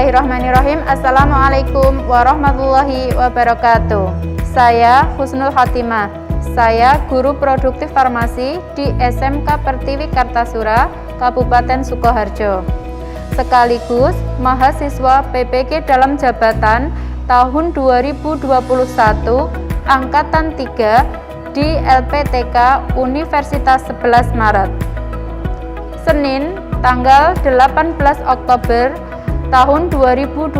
Bismillahirrahmanirrahim. Assalamualaikum warahmatullahi wabarakatuh. Saya Husnul Khotimah. Saya guru produktif farmasi di SMK Pertiwi Kartasura, Kabupaten Sukoharjo. Sekaligus mahasiswa PPG dalam jabatan tahun 2021 Angkatan 3 di LPTK Universitas 11 Maret. Senin, tanggal 18 Oktober tahun 2021,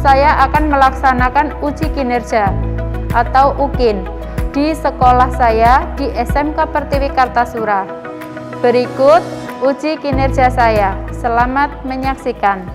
saya akan melaksanakan uji kinerja atau UKIN di sekolah saya di SMK Pertiwi Kartasura. Berikut uji kinerja saya. Selamat menyaksikan.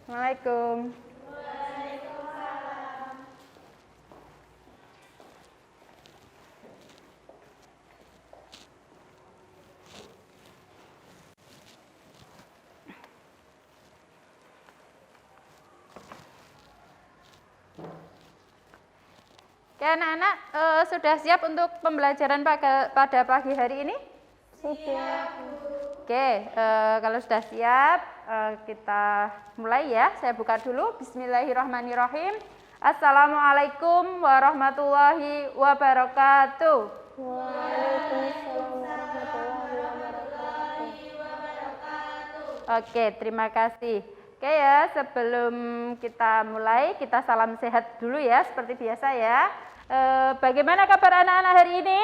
Assalamualaikum. Oke, anak-anak sudah siap untuk pembelajaran pada pagi hari ini? Sudah. Oke, kalau sudah siap, kita mulai ya. Saya buka dulu. Bismillahirrahmanirrahim. Assalamualaikum warahmatullahi wabarakatuh. Waalaikumsalam warahmatullahi wabarakatuh. Oke, terima kasih. Oke ya, sebelum kita mulai, kita salam sehat dulu ya, seperti biasa ya. Bagaimana kabar anak-anak hari ini?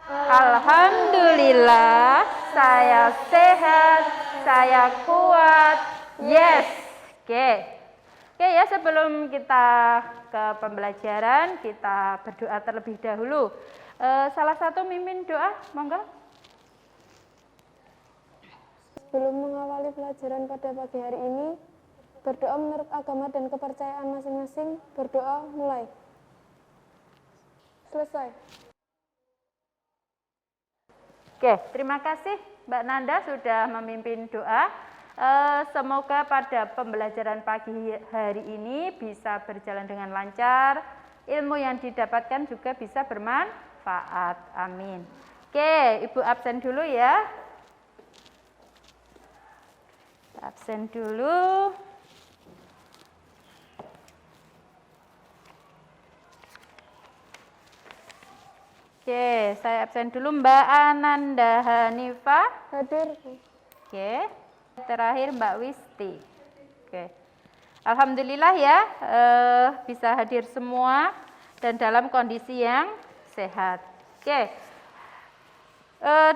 Alhamdulillah, saya sehat, saya kuat. Yes. Oke ya, sebelum kita ke pembelajaran, kita berdoa terlebih dahulu. Salah satu mimpin doa, monggo. Sebelum mengawali pelajaran pada pagi hari ini, berdoa menurut agama dan kepercayaan masing-masing. Berdoa mulai. Selesai. Oke, terima kasih Mbak Nanda sudah memimpin doa. Semoga pada pembelajaran pagi hari ini bisa berjalan dengan lancar, ilmu yang didapatkan juga bisa bermanfaat. Amin. Oke, Ibu absen dulu ya. Absen dulu. Oke, saya absen dulu. Mbak Ananda Hanifah Hadir. Oke, terakhir Mbak Wisti. Oke, alhamdulillah ya, bisa hadir semua dan dalam kondisi yang sehat. Oke,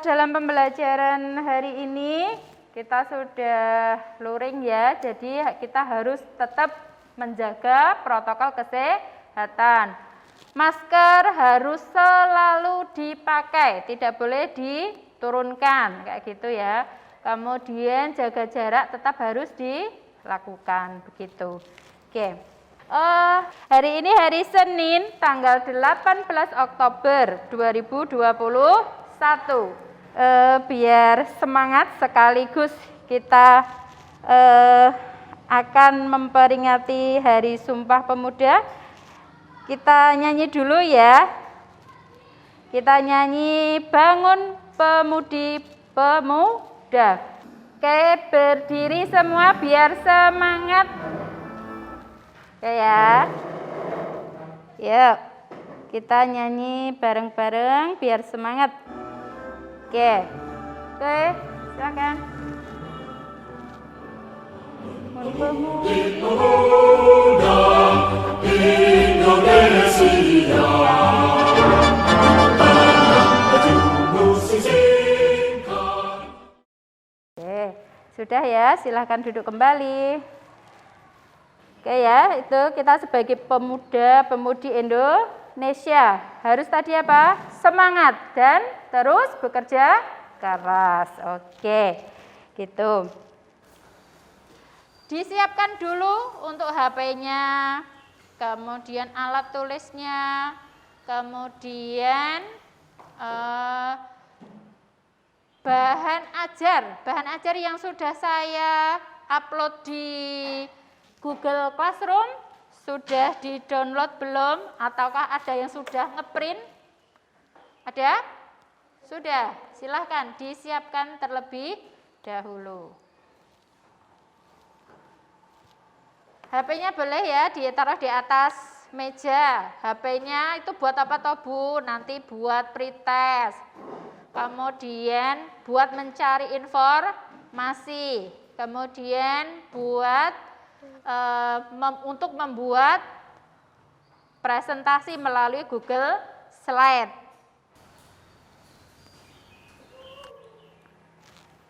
dalam pembelajaran hari ini kita sudah luring ya, jadi kita harus tetap menjaga protokol kesehatan. Masker harus selalu dipakai, tidak boleh diturunkan, kayak gitu ya. Kemudian jaga jarak tetap harus dilakukan, begitu. Oke. Hari ini hari Senin, tanggal 18 Oktober 2021. Biar semangat sekaligus kita akan memperingati Hari Sumpah Pemuda. Kita nyanyi dulu ya. Kita nyanyi Bangun Pemudi Pemuda. Oke, berdiri semua biar semangat. Oke ya. Yuk. Kita nyanyi bareng-bareng biar semangat. Oke, silakan. Pemuda Indonesia, Oke, sudah ya, silahkan duduk kembali. Oke ya, itu kita sebagai pemuda, pemudi Indonesia harus tadi apa? Semangat dan terus bekerja keras. Oke, gitu. Disiapkan dulu untuk HP-nya, kemudian alat tulisnya, kemudian bahan ajar yang sudah saya upload di Google Classroom sudah di-download belum? Ataukah ada yang sudah ngeprint? Ada? Sudah, silahkan disiapkan terlebih dahulu. HP-nya boleh ya ditaruh di atas meja. HP-nya itu buat apa toh Bu? Nanti buat pretest. Kemudian buat mencari informasi. Kemudian buat untuk membuat presentasi melalui Google Slide.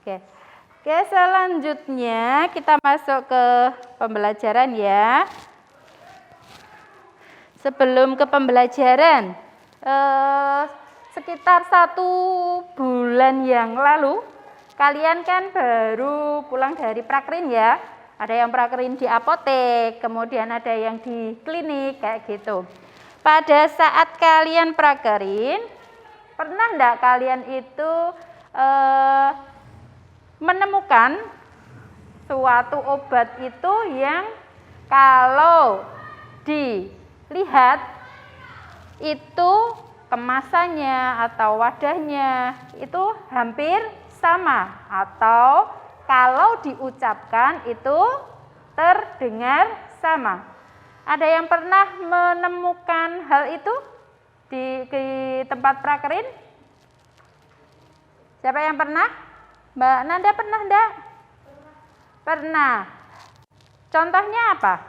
Oke, selanjutnya kita masuk ke pembelajaran ya. Sebelum ke pembelajaran, sekitar 1 bulan yang lalu, kalian kan baru pulang dari prakrin ya. Ada yang prakrin di apotek, kemudian ada yang di klinik, kayak gitu. Pada saat kalian prakrin, pernah enggak kalian itu menemukan suatu obat itu yang kalau dilihat itu kemasannya atau wadahnya itu hampir sama, atau kalau diucapkan itu terdengar sama. Ada yang pernah menemukan hal itu di tempat prakrin? Siapa yang pernah? Mbak Nanda pernah enggak? Pernah. Contohnya apa?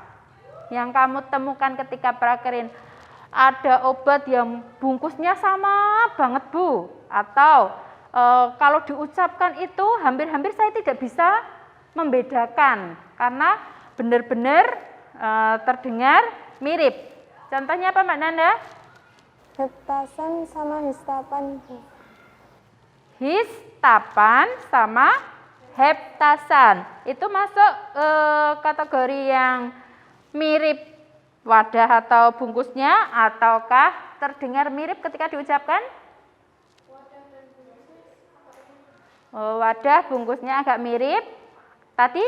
Yang kamu temukan ketika prakrin? Ada obat yang bungkusnya sama banget Bu, atau kalau diucapkan itu hampir-hampir saya tidak bisa membedakan karena benar-benar terdengar mirip. Contohnya apa Mbak Nanda? Heptasan sama histapan. Histapan sama heptasan. Itu masuk kategori yang mirip wadah atau bungkusnya, ataukah terdengar mirip ketika diucapkan? Wadah bungkusnya agak mirip. Tadi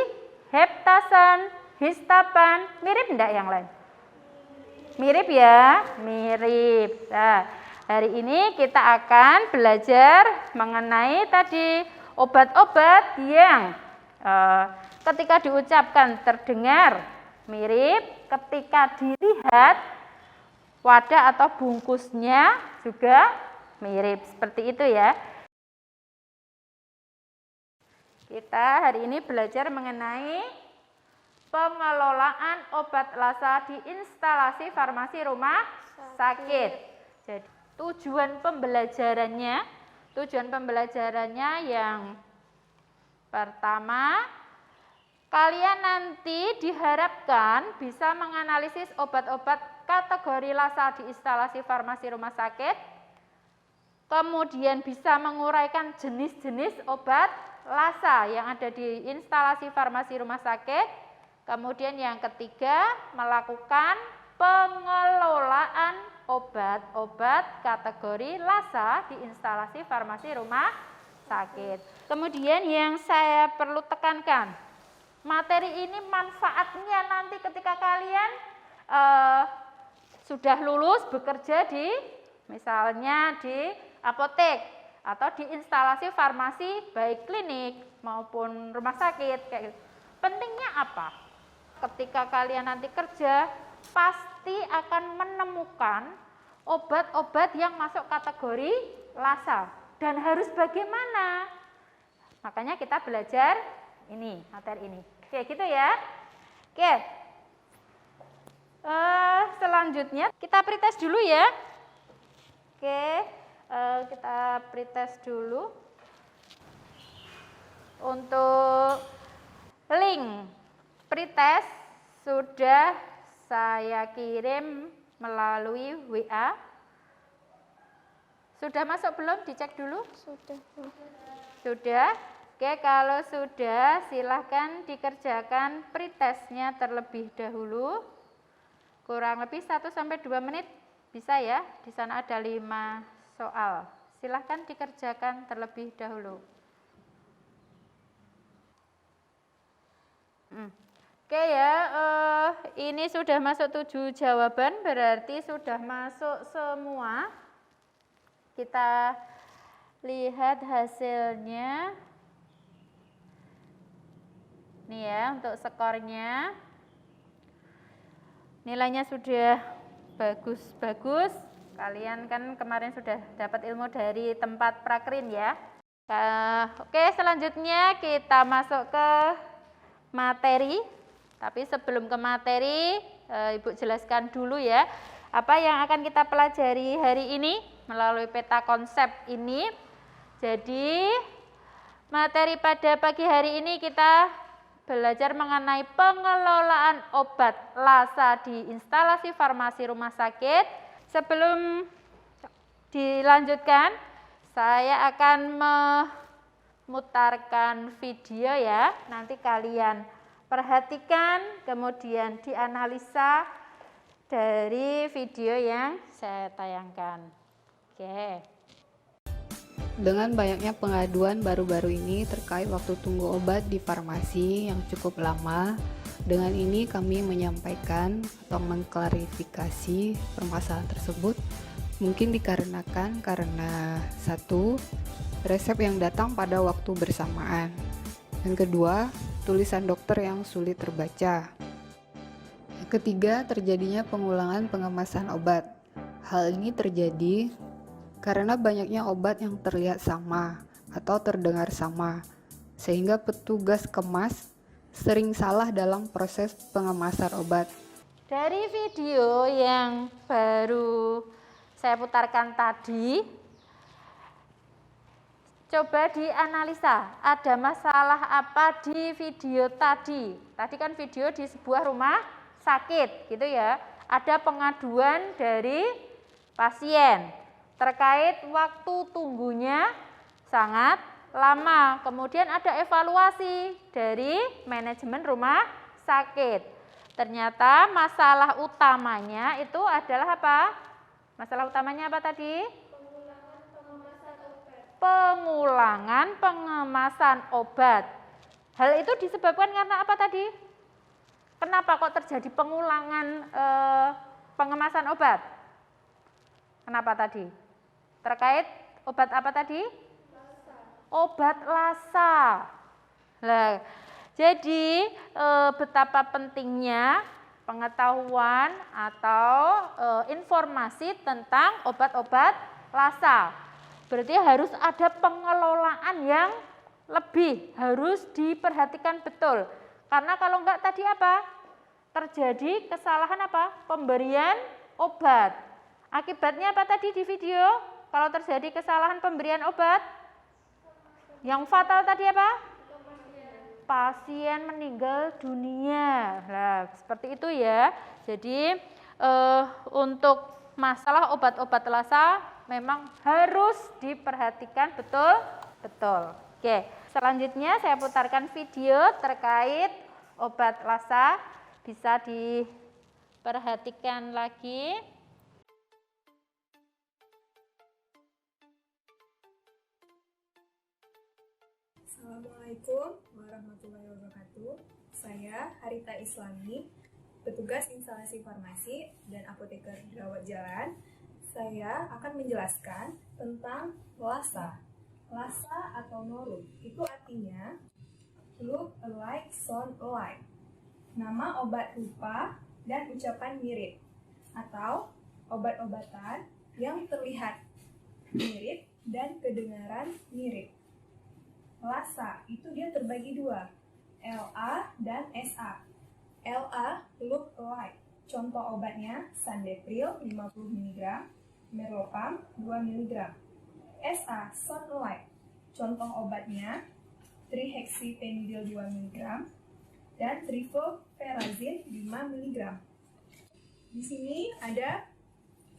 heptasan, histapan, mirip enggak yang lain? Mirip ya? Mirip. Nah, hari ini kita akan belajar mengenai tadi obat-obat yang ketika diucapkan terdengar mirip, ketika dilihat wadah atau bungkusnya juga mirip. Seperti itu ya. Kita hari ini belajar mengenai pengelolaan obat lasa di instalasi farmasi rumah sakit. Jadi tujuan pembelajarannya yang pertama, kalian nanti diharapkan bisa menganalisis obat-obat kategori lasa di instalasi farmasi rumah sakit, kemudian bisa menguraikan jenis-jenis obat lasa yang ada di instalasi farmasi rumah sakit. Kemudian yang ketiga, melakukan pengelolaan obat-obat kategori lasa di instalasi farmasi rumah sakit. Kemudian yang saya perlu tekankan, materi ini manfaatnya nanti ketika kalian sudah lulus bekerja di misalnya di apotek atau di instalasi farmasi baik klinik maupun rumah sakit kayak gitu. Pentingnya apa? Ketika kalian nanti kerja pasti akan menemukan obat-obat yang masuk kategori LASA dan harus bagaimana. Makanya kita belajar ini, materi ini. Oke, gitu ya. Oke. Selanjutnya kita pretest dulu ya. Oke, kita pretest dulu. Untuk link pretest sudah saya kirim melalui WA. Sudah masuk belum? Dicek dulu. Sudah. Sudah. Oke, kalau sudah silahkan dikerjakan pretestnya terlebih dahulu. Kurang lebih 1-2 menit bisa ya. Di sana ada 5 soal. Silahkan dikerjakan terlebih dahulu. Oke ya, ini sudah masuk 7 jawaban, berarti sudah masuk semua. Kita lihat hasilnya. Nih ya, untuk skornya. Nilainya sudah bagus-bagus. Kalian kan kemarin sudah dapat ilmu dari tempat prakrin ya. Oke, selanjutnya kita masuk ke materi. Tapi sebelum ke materi, Ibu jelaskan dulu ya, apa yang akan kita pelajari hari ini melalui peta konsep ini. Jadi, materi pada pagi hari ini kita belajar mengenai pengelolaan obat LASA di instalasi farmasi rumah sakit. Sebelum dilanjutkan, saya akan memutarkan video ya. Nanti kalian perhatikan, kemudian dianalisa dari video yang saya tayangkan. Oke. Dengan banyaknya pengaduan baru-baru ini terkait waktu tunggu obat di farmasi yang cukup lama, dengan ini kami menyampaikan atau mengklarifikasi permasalahan tersebut. Mungkin dikarenakan karena satu, resep yang datang pada waktu bersamaan. Yang kedua, tulisan dokter yang sulit terbaca. Yang ketiga, terjadinya pengulangan pengemasan obat. Hal ini terjadi karena banyaknya obat yang terlihat sama atau terdengar sama, sehingga petugas kemas sering salah dalam proses pengemasan obat. Dari video yang baru saya putarkan tadi, coba dianalisa, ada masalah apa di video tadi? Tadi kan video di sebuah rumah sakit, gitu ya. Ada pengaduan dari pasien terkait waktu tunggunya sangat lama. Kemudian ada evaluasi dari manajemen rumah sakit. Ternyata masalah utamanya itu adalah apa? Masalah utamanya apa tadi? Pengulangan pengemasan obat. Hal itu disebabkan karena apa tadi? Kenapa kok terjadi pengulangan pengemasan obat? Kenapa tadi? Terkait obat apa tadi? Obat LASA. Nah, jadi betapa pentingnya pengetahuan atau informasi tentang obat-obat LASA. Berarti harus ada pengelolaan yang lebih, harus diperhatikan betul. Karena kalau enggak tadi apa? Terjadi kesalahan apa? Pemberian obat. Akibatnya apa tadi di video? Kalau terjadi kesalahan pemberian obat, yang fatal tadi apa? Pasien meninggal dunia. Nah, seperti itu ya. Jadi untuk masalah obat-obat LASA memang harus diperhatikan betul-betul. Oke, selanjutnya saya putarkan video terkait obat LASA. Bisa diperhatikan lagi. Assalamualaikum warahmatullahi wabarakatuh. Saya Harita Islami, petugas instalasi farmasi dan apoteker rawat jalan. Saya akan menjelaskan tentang LASA. LASA atau NORUM itu artinya look alike, sound alike. Nama obat rupa dan ucapan mirip, atau obat-obatan yang terlihat mirip dan kedengaran mirip. Lasa itu dia terbagi dua, LA dan SA. LA look alike. Contoh obatnya Sandepril 50 mg, Merlopam 2 mg. SA sound alike. Contoh obatnya trihexyphenidyl 2 mg dan trifluverazin 5 mg. Di sini ada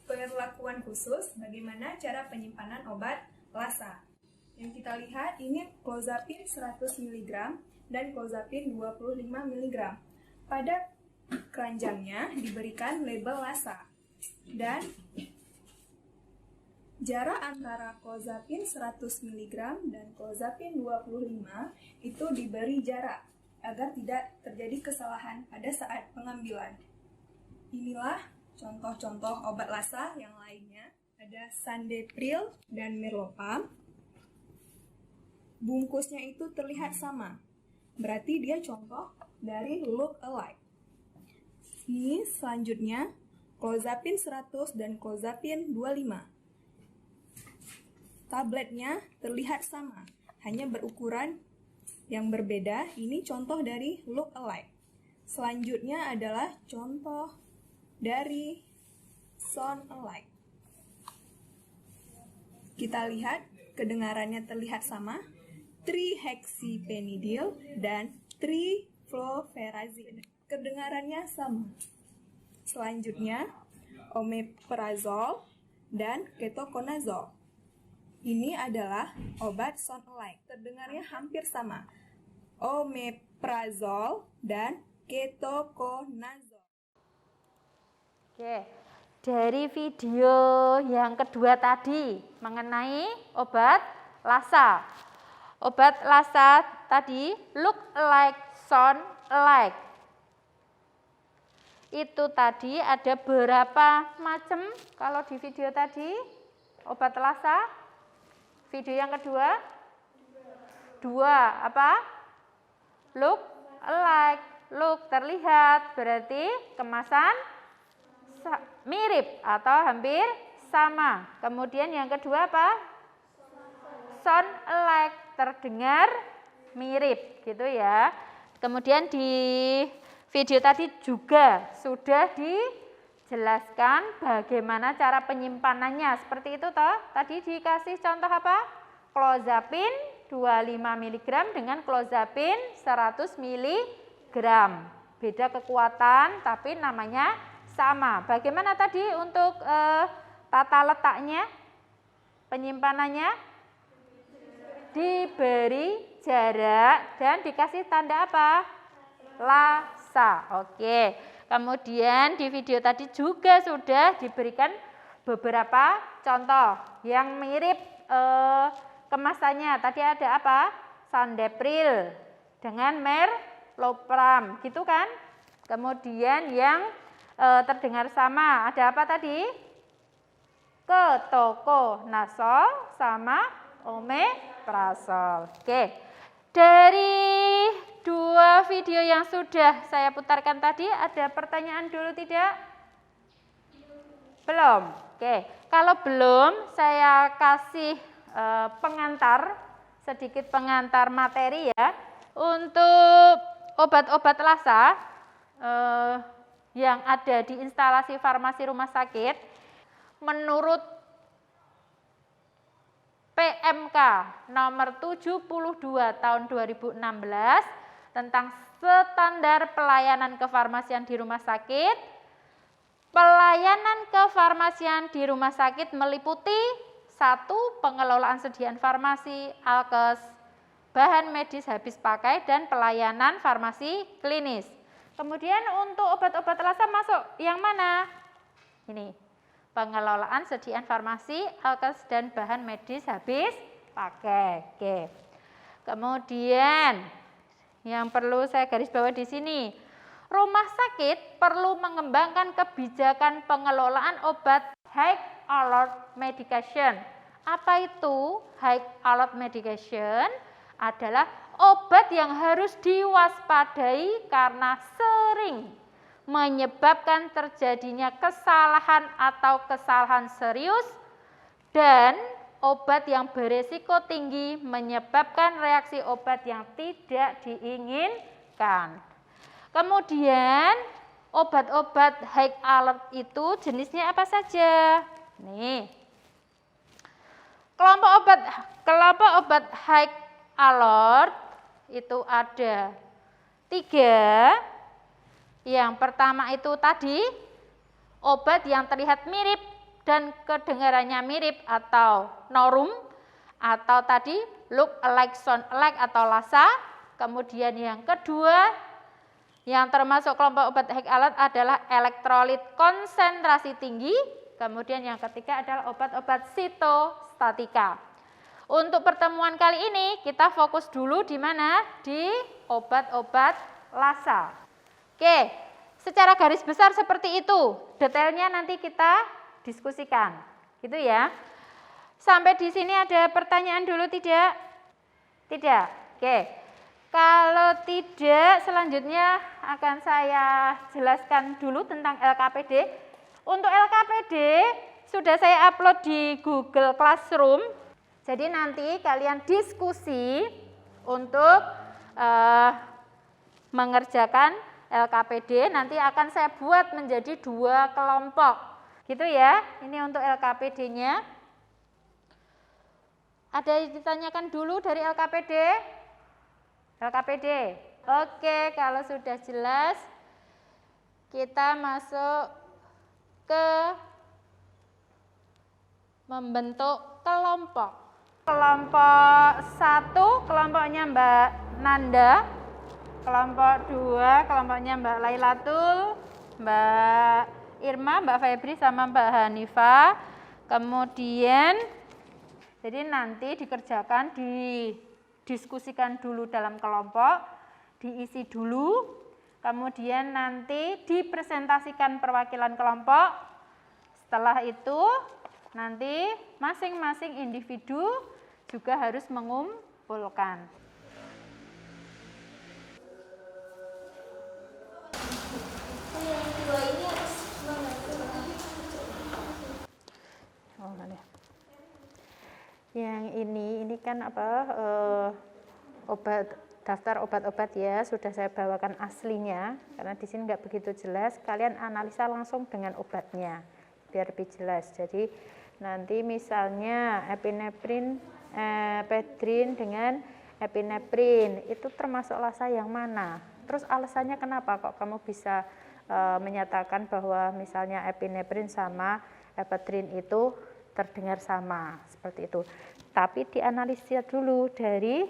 perlakuan khusus bagaimana cara penyimpanan obat Lasa. Yang kita lihat ini clozapin 100 mg dan clozapin 25 mg. Pada keranjangnya diberikan label Lasa dan jarak antara clozapin 100 mg dan clozapin 25 itu diberi jarak agar tidak terjadi kesalahan pada saat pengambilan. Inilah contoh-contoh obat Lasa yang lainnya. Ada Sandepril dan Merlopam. Bungkusnya itu terlihat sama. Berarti dia contoh dari look alike. Ini selanjutnya clozapin 100 dan clozapin 25. Tabletnya terlihat sama, hanya berukuran yang berbeda. Ini contoh dari look alike. Selanjutnya adalah contoh dari sound alike. Kita lihat kedengarannya terlihat sama, trihexyphenidyl dan trifluverazin. Kedengarannya sama. Selanjutnya omeprazol dan ketoconazole. Ini adalah obat sound alike. Terdengarnya hampir sama. Omeprazol dan ketoconazole. Oke, dari video yang kedua tadi mengenai obat Lasa. Obat Lasa tadi look alike, sound alike. Itu tadi ada berapa macam kalau di video tadi obat Lasa? Video yang kedua? Dua. Apa? Look alike. Look terlihat, berarti kemasan mirip atau hampir sama. Kemudian yang kedua apa? Sound alike, terdengar mirip gitu ya. Kemudian di video tadi juga sudah dijelaskan bagaimana cara penyimpanannya. Seperti itu toh. Tadi dikasih contoh apa? Clozapin 25 mg dengan clozapin 100 mg. Beda kekuatan tapi namanya sama. Bagaimana tadi untuk tata letaknya? Penyimpanannya diberi jarak dan dikasih tanda apa? Lasa. Oke. Kemudian di video tadi juga sudah diberikan beberapa contoh yang mirip kemasannya. Tadi ada apa? Sandepril dengan Merlopam, gitu kan? Kemudian yang terdengar sama, ada apa tadi? Ketoconazole sama omeprazol. Oke. Dari dua video yang sudah saya putarkan tadi, ada pertanyaan dulu tidak? Belum? Oke, kalau belum saya kasih pengantar, sedikit pengantar materi ya. Untuk obat-obat Lasa yang ada di instalasi farmasi rumah sakit, menurut PMK nomor 72 tahun 2016 tentang standar pelayanan kefarmasian di rumah sakit. Pelayanan kefarmasian di rumah sakit meliputi 1. Pengelolaan sediaan farmasi, alkes, bahan medis habis pakai, dan pelayanan farmasi klinis. Kemudian untuk obat-obat Lasa masuk yang mana? Ini. Pengelolaan sediaan farmasi, alkes, dan bahan medis habis pakai. Oke. Kemudian yang perlu saya garis bawah di sini, rumah sakit perlu mengembangkan kebijakan pengelolaan obat high alert medication. Apa itu high alert medication? Adalah obat yang harus diwaspadai karena sering menyebabkan terjadinya kesalahan atau kesalahan serius, dan obat yang beresiko tinggi menyebabkan reaksi obat yang tidak diinginkan. Kemudian obat-obat high alert itu jenisnya apa saja? Nih, kelompok obat high alert itu ada 3. Yang pertama itu tadi obat yang terlihat mirip dan kedengarannya mirip atau norum, atau tadi look alike, sound alike atau LASA. Kemudian yang kedua yang termasuk kelompok obat high alert adalah elektrolit konsentrasi tinggi. Kemudian yang ketiga adalah obat-obat sitostatika. Untuk pertemuan kali ini kita fokus dulu di mana? Di obat-obat LASA. Oke, secara garis besar seperti itu. Detailnya nanti kita diskusikan. Gitu ya. Sampai di sini ada pertanyaan dulu tidak? Tidak. Oke. Kalau tidak, selanjutnya akan saya jelaskan dulu tentang LKPD. Untuk LKPD sudah saya upload di Google Classroom. Jadi nanti kalian diskusi untuk mengerjakan LKPD. Nanti akan saya buat menjadi 2 kelompok. Gitu ya. Ini untuk LKPD-nya. Ada yang ditanyakan dulu dari LKPD? LKPD. Oke, kalau sudah jelas, kita masuk ke membentuk kelompok. Kelompok 1, kelompoknya Mbak Nanda. Kelompok 2, kelompoknya Mbak Lailatul, Mbak Irma, Mbak Febri, sama Mbak Hanifah. Kemudian, jadi nanti dikerjakan, didiskusikan dulu dalam kelompok, diisi dulu, kemudian nanti dipresentasikan perwakilan kelompok. Setelah itu, nanti masing-masing individu juga harus mengumpulkan. Yang ini kan daftar obat-obat ya, sudah saya bawakan aslinya karena di sini nggak begitu jelas. Kalian analisa langsung dengan obatnya biar lebih jelas. Jadi nanti misalnya epinefrin, ephedrine dengan epinefrin itu termasuk LASA yang mana? Terus alasannya kenapa kok kamu bisa menyatakan bahwa misalnya epinefrin sama ephedrine itu terdengar sama, seperti itu. Tapi dianalisis dulu dari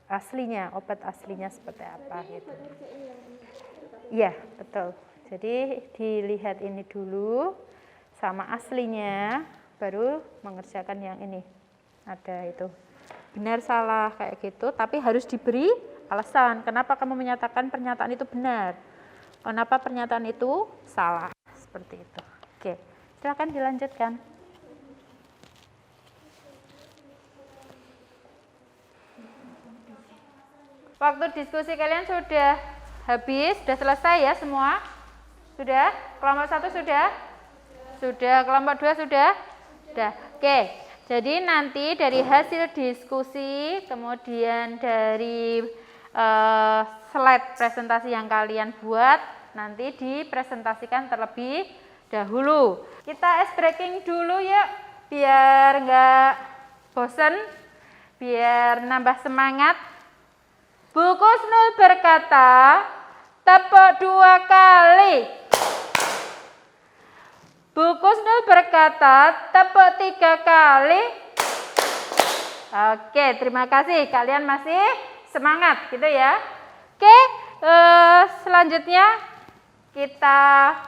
aslinya, obat aslinya seperti apa gitu. Iya, betul. Jadi dilihat ini dulu sama aslinya, baru mengerjakan yang ini. Ada itu. Benar salah kayak gitu, tapi harus diberi alasan. Kenapa kamu menyatakan pernyataan itu benar? Kenapa pernyataan itu salah? Seperti itu. Oke. Silakan dilanjutkan. Waktu diskusi kalian sudah habis, sudah selesai ya semua? Sudah? Kelompok 1 sudah? Sudah. Kelompok 2 sudah? Sudah. Oke. Jadi nanti dari hasil diskusi, kemudian dari slide presentasi yang kalian buat, nanti dipresentasikan terlebih dahulu. Kita ice breaking dulu ya, biar nggak bosen, biar nambah semangat. Bu Kusnul berkata, tepuk 2 kali. Bu Kusnul berkata, tepuk 3 kali. Oke, terima kasih. Kalian masih semangat gitu ya. Oke, selanjutnya kita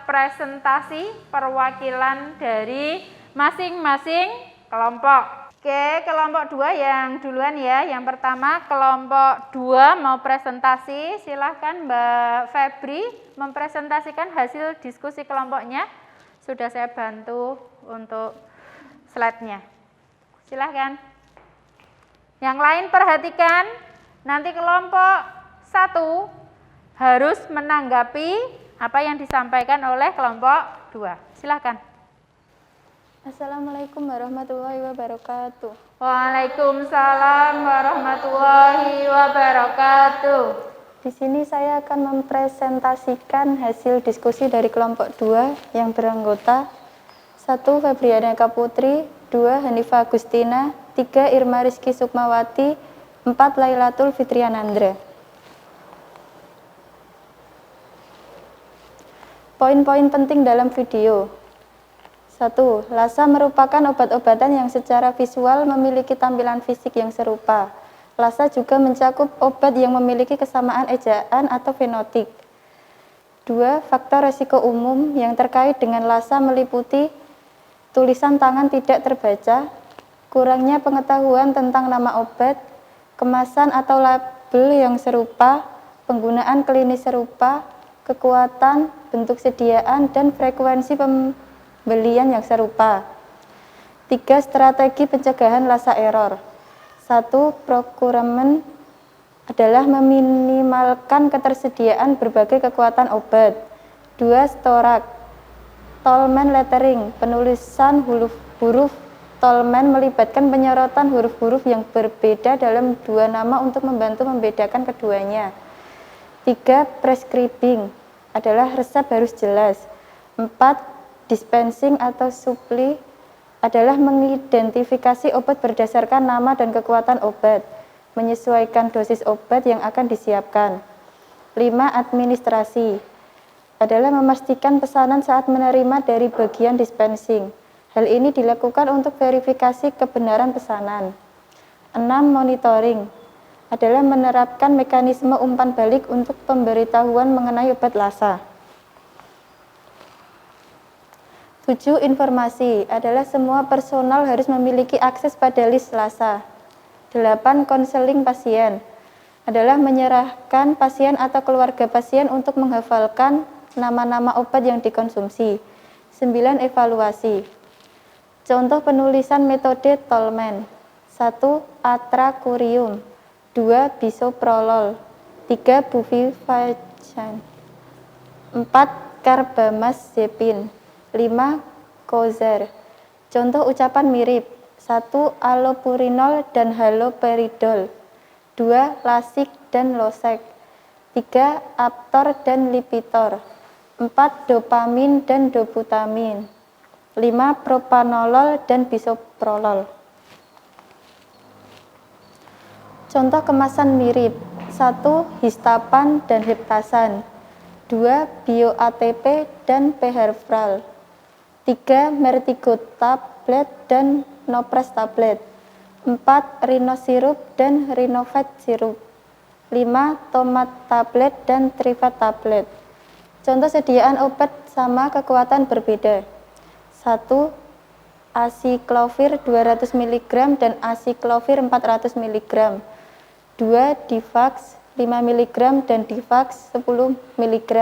presentasi perwakilan dari masing-masing kelompok. Oke, kelompok 2 yang duluan ya. Yang pertama kelompok 2 mau presentasi. Silahkan Mbak Febri mempresentasikan hasil diskusi kelompoknya. Sudah saya bantu untuk slide-nya. Silahkan. Yang lain perhatikan, nanti kelompok 1 harus menanggapi apa yang disampaikan oleh kelompok 2. Silakan. Assalamualaikum warahmatullahi wabarakatuh. Waalaikumsalam warahmatullahi wabarakatuh. Di sini saya akan mempresentasikan hasil diskusi dari kelompok 2 yang beranggota 1. Febriana Kaputri, 2. Hanifah Agustina, 3. Irma Rizky Sukmawati, 4. Lailatul Fitrianandra. Poin-poin penting dalam video. 1. Lasa merupakan obat-obatan yang secara visual memiliki tampilan fisik yang serupa. Lasa juga mencakup obat yang memiliki kesamaan ejaan atau fenotip. 2. Faktor resiko umum yang terkait dengan lasa meliputi tulisan tangan tidak terbaca, kurangnya pengetahuan tentang nama obat, kemasan atau label yang serupa, penggunaan klinis serupa, kekuatan, bentuk sediaan, dan frekuensi pembelian yang serupa. 3. Strategi pencegahan lasa error. 1. Procurement adalah meminimalkan ketersediaan berbagai kekuatan obat. 2. Storage Tolman lettering, penulisan huruf Tolman melibatkan penyorotan huruf-huruf yang berbeda dalam dua nama untuk membantu membedakan keduanya. 3. Prescribing adalah resep harus jelas. 4. Dispensing atau supli adalah mengidentifikasi obat berdasarkan nama dan kekuatan obat, menyesuaikan dosis obat yang akan disiapkan. 5. Administrasi adalah memastikan pesanan saat menerima dari bagian dispensing. Hal ini dilakukan untuk verifikasi kebenaran pesanan. 6. Monitoring adalah menerapkan mekanisme umpan balik untuk pemberitahuan mengenai obat lasa. 7. Informasi adalah semua personal harus memiliki akses pada list lasa. 8. Konseling pasien adalah menyerahkan pasien atau keluarga pasien untuk menghafalkan nama-nama obat yang dikonsumsi. 9. Evaluasi. Contoh penulisan metode Tolman. 1. Atracurium, 2. Bisoprolol, 3. Bupivacain, 4. Carbamazepine, 5. Kozer. Contoh ucapan mirip. 1. Allopurinol dan haloperidol, 2. Lasik dan Losec, 3. Aptor dan Lipitor, 4. Dopamin dan Dobutamin, 5. Propanolol dan Bisoprolol. Contoh kemasan mirip. 1. Histapan dan Heptasan, 2. Bio-ATP dan Peherfral, 3. Mertigo tablet dan Nopres tablet, 4. Rhino sirup dan Rhinovet sirup, 5. Tomat tablet dan Trivat tablet. Contoh sediaan obat sama kekuatan berbeda. 1. Aciclovir 200 mg dan aciclovir 400 mg, 2. Divax 5 mg dan Divax 10 mg,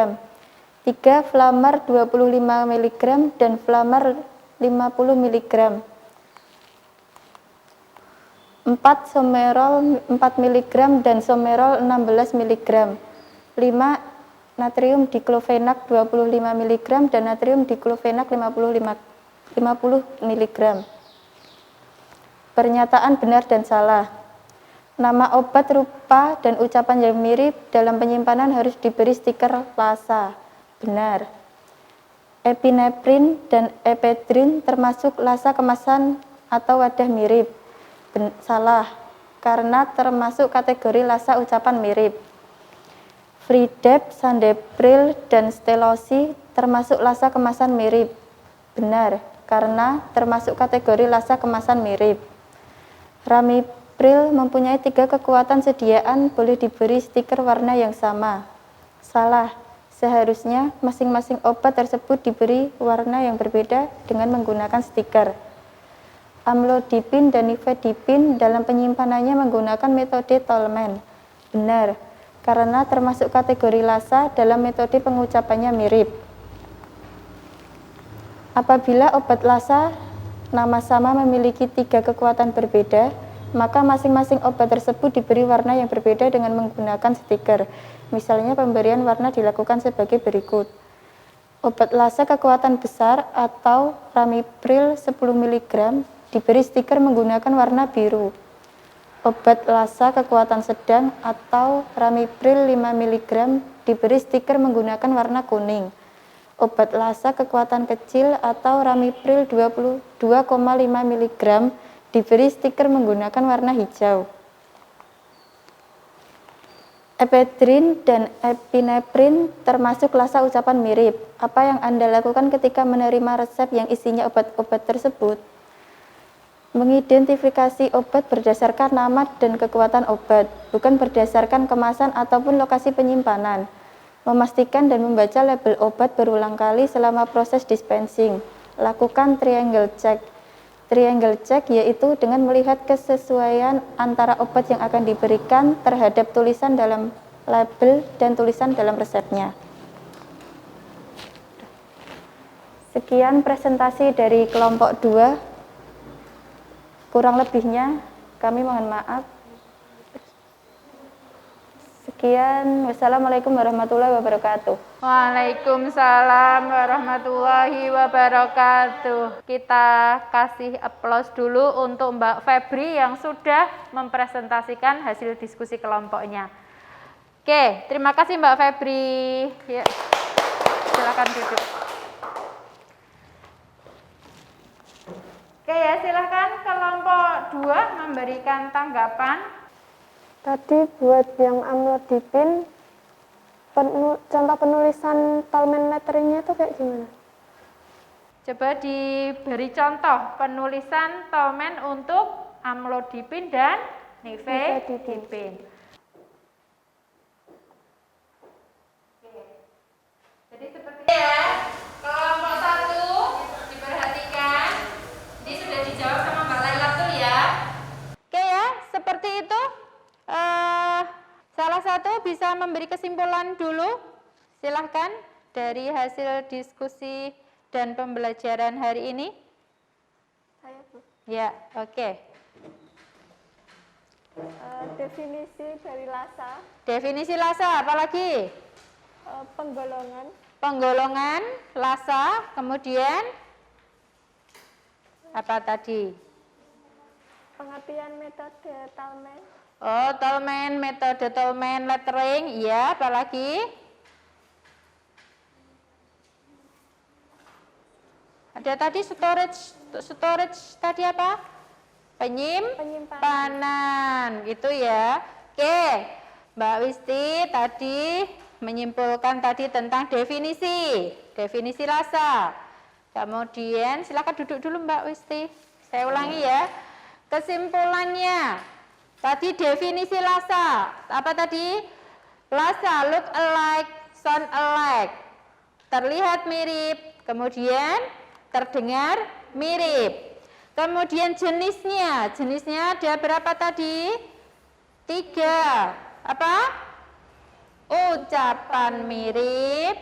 3. Flamar 25 mg dan Flamar 50 mg, 4. Somerol 4 mg dan Somerol 16 mg, 5. Natrium diklofenak 25 mg dan natrium diklofenak 50 mg. Pernyataan benar dan salah. Nama obat, rupa, dan ucapan yang mirip dalam penyimpanan harus diberi stiker lasa. Benar. Epineprin dan ephedrine termasuk lasa kemasan atau wadah mirip. Salah, karena termasuk kategori lasa ucapan mirip. Fridep, Sandepril, dan Stelosi termasuk lasa kemasan mirip. Benar, karena termasuk kategori lasa kemasan mirip. Ramipril mempunyai 3 kekuatan sediaan, boleh diberi stiker warna yang sama. Salah, seharusnya masing-masing obat tersebut diberi warna yang berbeda dengan menggunakan stiker. Amlodipin dan nifedipin dalam penyimpanannya menggunakan metode Tolman. Benar, karena termasuk kategori lasa dalam metode pengucapannya mirip. Apabila obat lasa nama sama memiliki 3 kekuatan berbeda, maka masing-masing obat tersebut diberi warna yang berbeda dengan menggunakan stiker. Misalnya pemberian warna dilakukan sebagai berikut. Obat Lassa kekuatan besar atau Ramipril 10 mg diberi stiker menggunakan warna biru. Obat Lassa kekuatan sedang atau Ramipril 5 mg diberi stiker menggunakan warna kuning. Obat Lassa kekuatan kecil atau Ramipril 22,5 mg diberi stiker menggunakan warna hijau. Ephedrine dan epinephrine termasuk Lassa ucapan mirip. Apa yang Anda lakukan ketika menerima resep yang isinya obat-obat tersebut? Mengidentifikasi obat berdasarkan nama dan kekuatan obat, bukan berdasarkan kemasan ataupun lokasi penyimpanan. Memastikan dan membaca label obat berulang kali selama proses dispensing. Lakukan triangle check. Triangle check yaitu dengan melihat kesesuaian antara obat yang akan diberikan terhadap tulisan dalam label dan tulisan dalam resepnya. Sekian presentasi dari kelompok 2. Kurang lebihnya kami mohon maaf. Sekian, wassalamualaikum warahmatullahi wabarakatuh. Waalaikumsalam warahmatullahi wabarakatuh. Kita kasih aplaus dulu untuk Mbak Febri yang sudah mempresentasikan hasil diskusi kelompoknya. Oke, terima kasih Mbak Febri. Ya, silakan duduk. Oke ya, silakan kelompok 2 memberikan tanggapan. Tadi buat yang amlodipin, contoh penulisan Tolman letteringnya itu kayak gimana? Coba diberi contoh penulisan Tolman untuk amlodipin dan nifedipin. Jadi seperti ya, kelompok 1 diperhatikan. Ini sudah dijawab sama Mbak Lailatul ya. Oke ya, seperti itu. Salah satu bisa memberi kesimpulan dulu, silahkan dari hasil diskusi dan pembelajaran hari ini. Saya Bu. Ya, oke. Definisi dari Lassa, Definisi Lassa, apalagi? penggolongan, Penggolongan Lassa, kemudian apa tadi? pengertian metode Tolman, Oh, Tolman, metode Tolman lettering, iya, apalagi? Ada tadi storage tadi apa? Penyimpanan, gitu ya. Oke, Mbak Wisti tadi menyimpulkan tadi tentang definisi Lassa. Kemudian silakan duduk dulu Mbak Wisti. Saya ulangi ya. Kesimpulannya, tadi definisi Lassa, apa tadi? Lassa look alike, sound alike. Terlihat mirip, kemudian terdengar mirip. Kemudian jenisnya ada berapa tadi? 3. Apa? Ucapan mirip,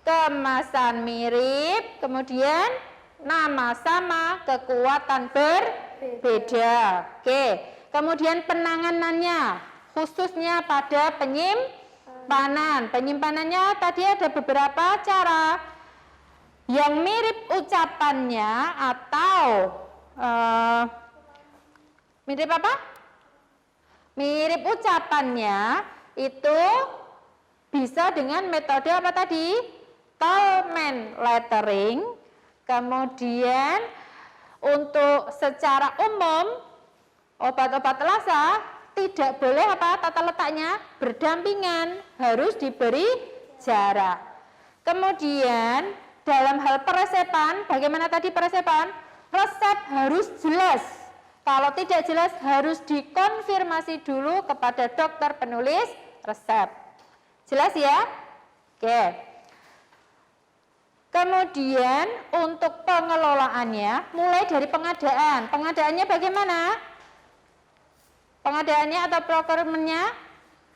kemasan mirip, kemudian nama sama, kekuatan berbeda. Oke. Kemudian penanganannya, khususnya pada penyimpanan. Penyimpanannya tadi ada beberapa cara. Yang mirip ucapannya atau mirip apa? Mirip ucapannya itu bisa dengan metode apa tadi? Tolman lettering. Kemudian untuk secara umum obat-obat Lassa tidak boleh apa tata letaknya berdampingan, harus diberi jarak. Kemudian dalam hal peresepan, bagaimana tadi peresepan? Resep harus jelas. Kalau tidak jelas harus dikonfirmasi dulu kepada dokter penulis resep. Jelas ya? Oke. Kemudian untuk pengelolaannya mulai dari pengadaan. Pengadaannya bagaimana? Pengadaannya atau procurement-nya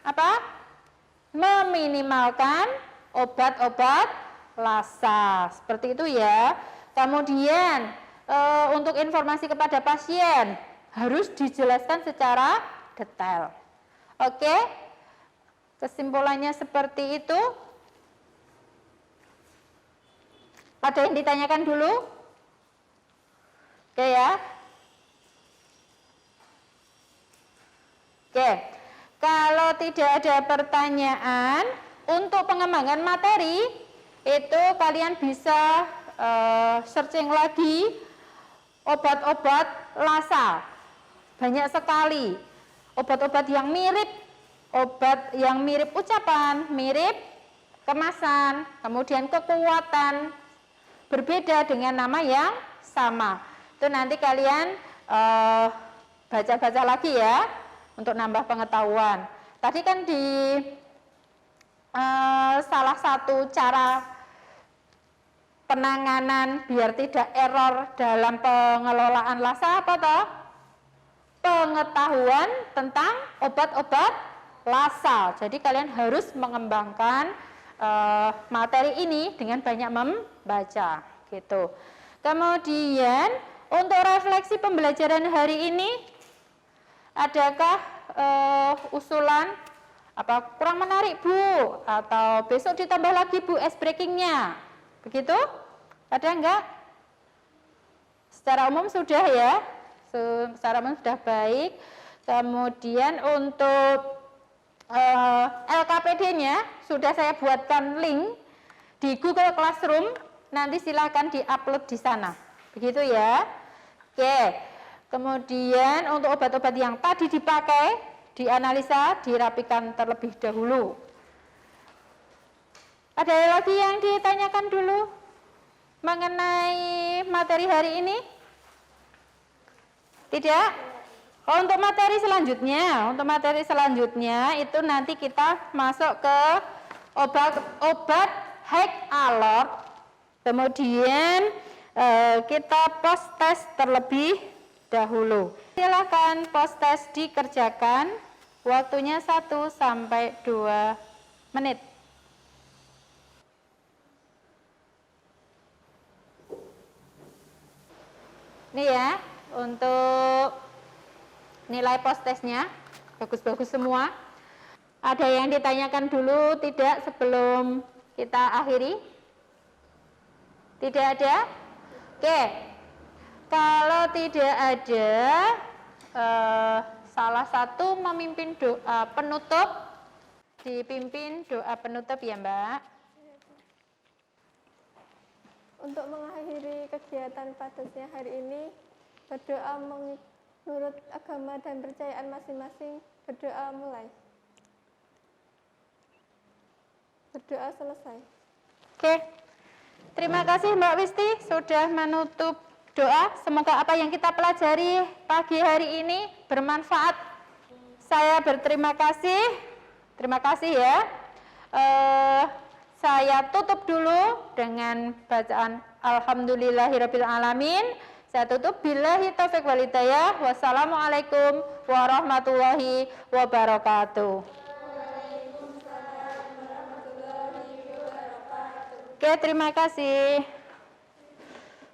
apa? Meminimalkan obat-obat Lassa. Seperti itu ya. Kemudian untuk informasi kepada pasien, harus dijelaskan secara detail. Oke, kesimpulannya seperti itu. Ada yang ditanyakan dulu? Oke ya. Oke, kalau tidak ada pertanyaan, untuk pengembangan materi, itu kalian bisa searching lagi obat-obat Lassa. Banyak sekali obat-obat yang mirip ucapan, mirip kemasan, kemudian kekuatan, berbeda dengan nama yang sama. Itu nanti kalian baca-baca lagi ya, untuk nambah pengetahuan. Tadi kan di salah satu cara penanganan biar tidak error dalam pengelolaan Lassa apa toh? Pengetahuan tentang obat-obat Lassa. Jadi kalian harus mengembangkan materi ini dengan banyak membaca gitu. Kemudian untuk refleksi pembelajaran hari ini, adakah usulan apa kurang menarik Bu, atau besok ditambah lagi Bu ice breakingnya, begitu? Ada enggak? Secara umum sudah ya, secara umum sudah baik. Kemudian untuk LKPD-nya sudah saya buatkan link di Google Classroom, nanti silahkan diupload di sana, begitu ya. Oke, kemudian untuk obat-obat yang tadi dipakai, dianalisa, dirapikan terlebih dahulu. Ada lagi yang ditanyakan dulu mengenai materi hari ini? Tidak? Untuk materi selanjutnya itu nanti kita masuk ke obat Hack Alert. Kemudian kita post test terlebih dahulu. Silakan post test dikerjakan. Waktunya 1 sampai 2 menit. Ini ya, untuk nilai post testnya bagus-bagus semua. Ada yang ditanyakan dulu tidak sebelum kita akhiri? Tidak ada? Oke, kalau tidak ada, salah satu memimpin doa penutup, dipimpin doa penutup ya Mbak. Untuk mengakhiri kegiatan padasnya hari ini, berdoa menurut agama dan percayaan masing-masing. Berdoa mulai. Berdoa selesai. Oke, terima kasih Mbak Wisti sudah menutup doa. Semoga apa yang kita pelajari pagi hari ini bermanfaat. Saya berterima kasih. Terima kasih ya. Saya tutup dulu dengan bacaan Alhamdulillahirabbil alamin. Saya tutup billahi taufiq wal hidayah. Wassalamualaikum warahmatullahi wabarakatuh. Oke, terima kasih.